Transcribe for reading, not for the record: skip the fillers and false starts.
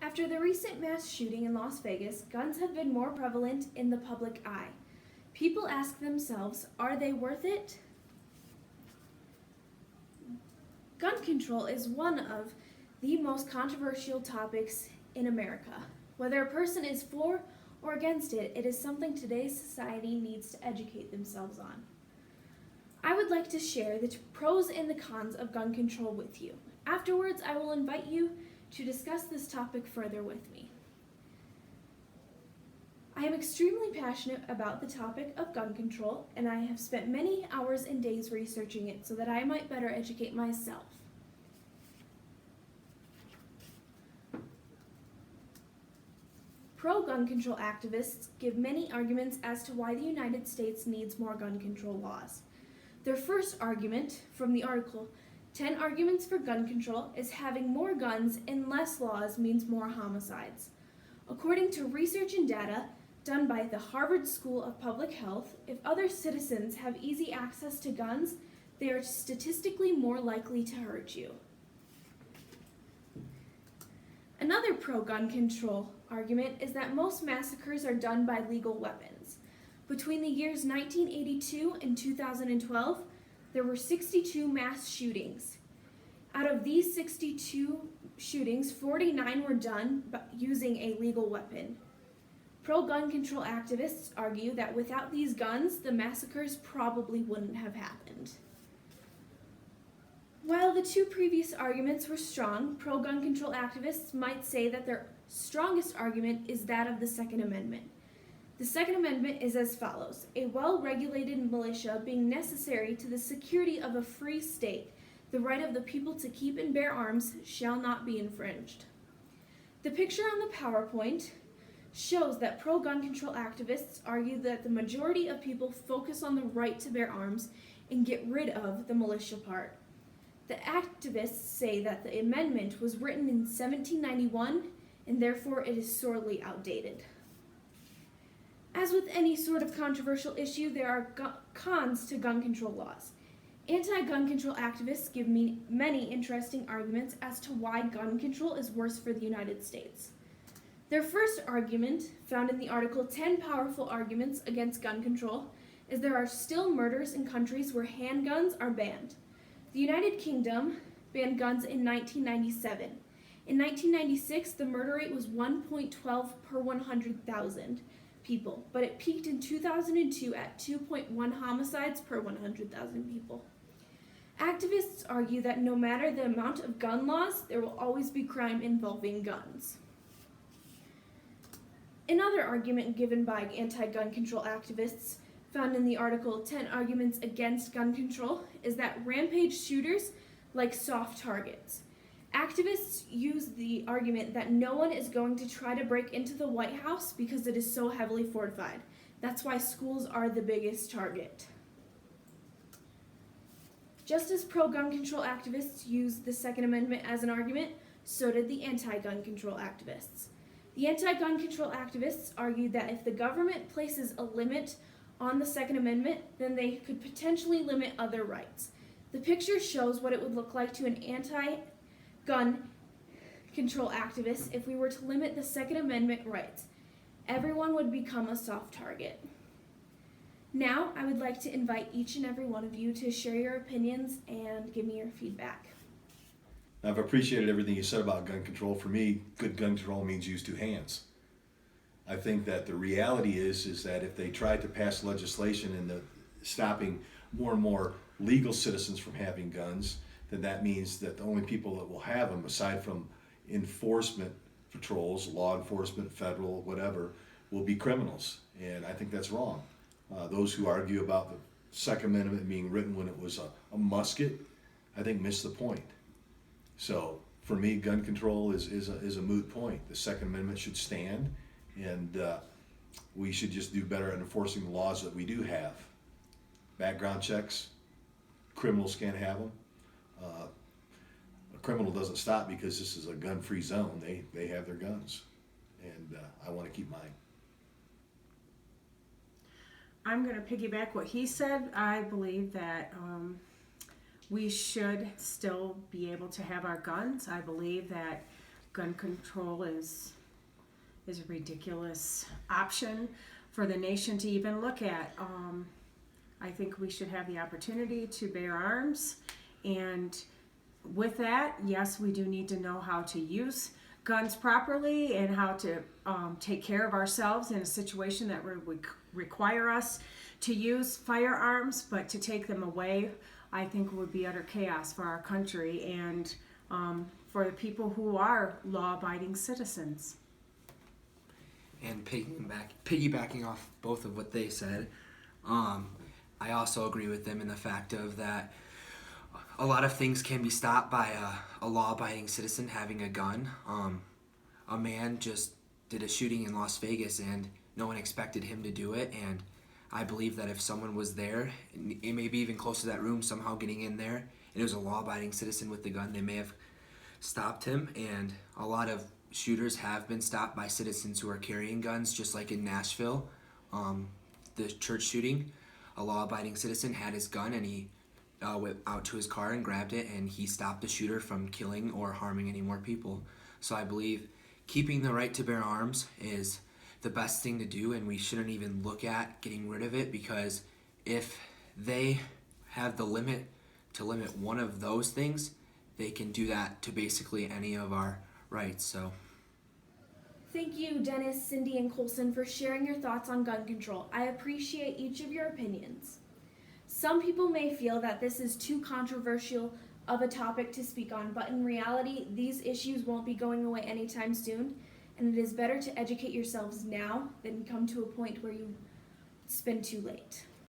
After the recent mass shooting in Las Vegas, guns have been more prevalent in the public eye. People ask themselves, are they worth it? Gun control is one of the most controversial topics in America. Whether a person is for or against it, it is something today's society needs to educate themselves on. I would like to share the pros and the cons of gun control with you. Afterwards, I will invite you to discuss this topic further with me. I am extremely passionate about the topic of gun control, and I have spent many hours and days researching it so that I might better educate myself. Pro-gun control activists give many arguments as to why the United States needs more gun control laws. Their first argument from the article, 10 Arguments for Gun Control, is having more guns and less laws means more homicides. According to research and data done by the Harvard School of Public Health, if other citizens have easy access to guns, they are statistically more likely to hurt you. Another pro-gun control argument is that most massacres are done by legal weapons. Between the years 1982 and 2012, there were 62 mass shootings. Out of these 62 shootings, 49 were done using a legal weapon. Pro-gun control activists argue that without these guns, the massacres probably wouldn't have happened. While the two previous arguments were strong, pro-gun control activists might say that their strongest argument is that of the Second Amendment. The Second Amendment is as follows: a well-regulated militia being necessary to the security of a free state, the right of the people to keep and bear arms shall not be infringed. The picture on the PowerPoint shows that pro-gun control activists argue that the majority of people focus on the right to bear arms and get rid of the militia part. The activists say that the amendment was written in 1791 and therefore it is sorely outdated. As with any sort of controversial issue, there are cons to gun control laws. Anti-gun control activists give me many interesting arguments as to why gun control is worse for the United States. Their first argument, found in the article 10 Powerful Arguments Against Gun Control, is there are still murders in countries where handguns are banned. The United Kingdom banned guns in 1997. In 1996, the murder rate was 1.12 per 100,000 people, but it peaked in 2002 at 2.1 homicides per 100,000 people. Activists argue that no matter the amount of gun laws, there will always be crime involving guns. Another argument given by anti-gun control activists, found in the article 10 Arguments Against Gun Control, is that rampage shooters like soft targets. Activists use the argument that no one is going to try to break into the White House because it is so heavily fortified. That's why schools are the biggest target. Just as pro-gun control activists used the Second Amendment as an argument, so did the anti-gun control activists. The anti-gun control activists argued that if the government places a limit on the Second Amendment, then they could potentially limit other rights. The picture shows what it would look like to an anti-gun control activist if we were to limit the Second Amendment rights. Everyone would become a soft target. Now, I would like to invite each and every one of you to share your opinions and give me your feedback. I've appreciated everything you said about gun control. For me, good gun control means use two hands. I think that the reality is that if they tried to pass legislation in stopping more and more legal citizens from having guns, then that means that the only people that will have them, aside from enforcement patrols, law enforcement, federal, whatever, will be criminals. And I think that's wrong. Those who argue about the Second Amendment being written when it was a musket, I think miss the point. So for me, gun control is a moot point. The Second Amendment should stand, and we should just do better at enforcing the laws that we do have. Background checks, criminals can't have them. A criminal doesn't stop because this is a gun-free zone. They have their guns, and I want to keep mine. I'm going to piggyback what he said. I believe that we should still be able to have our guns. I believe that gun control is a ridiculous option for the nation to even look at. I think we should have the opportunity to bear arms, and with that, yes, we do need to know how to use guns properly and how to take care of ourselves in a situation that would require us to use firearms, but to take them away, I think would be utter chaos for our country and for the people who are law-abiding citizens. And piggybacking off both of what they said, I also agree with them in the fact of that a lot of things can be stopped by a law-abiding citizen having a gun. A man just did a shooting in Las Vegas and no one expected him to do it, and I believe that if someone was there, it may be even close to that room, somehow getting in there, and it was a law-abiding citizen with the gun, they may have stopped him. And a lot of shooters have been stopped by citizens who are carrying guns, just like in Nashville, the church shooting. A law-abiding citizen had his gun and he went out to his car and grabbed it, and he stopped the shooter from killing or harming any more people. So I believe keeping the right to bear arms is the best thing to do, and we shouldn't even look at getting rid of it, because if they have the limit to limit one of those things, they can do that to basically any of our rights. So Thank you, Dennis, Cindy, and Colson, for sharing your thoughts on gun control. I appreciate each of your opinions. Some people may feel that this is too controversial of a topic to speak on, but in reality, these issues won't be going away anytime soon, and it is better to educate yourselves now than come to a point where it's been too late.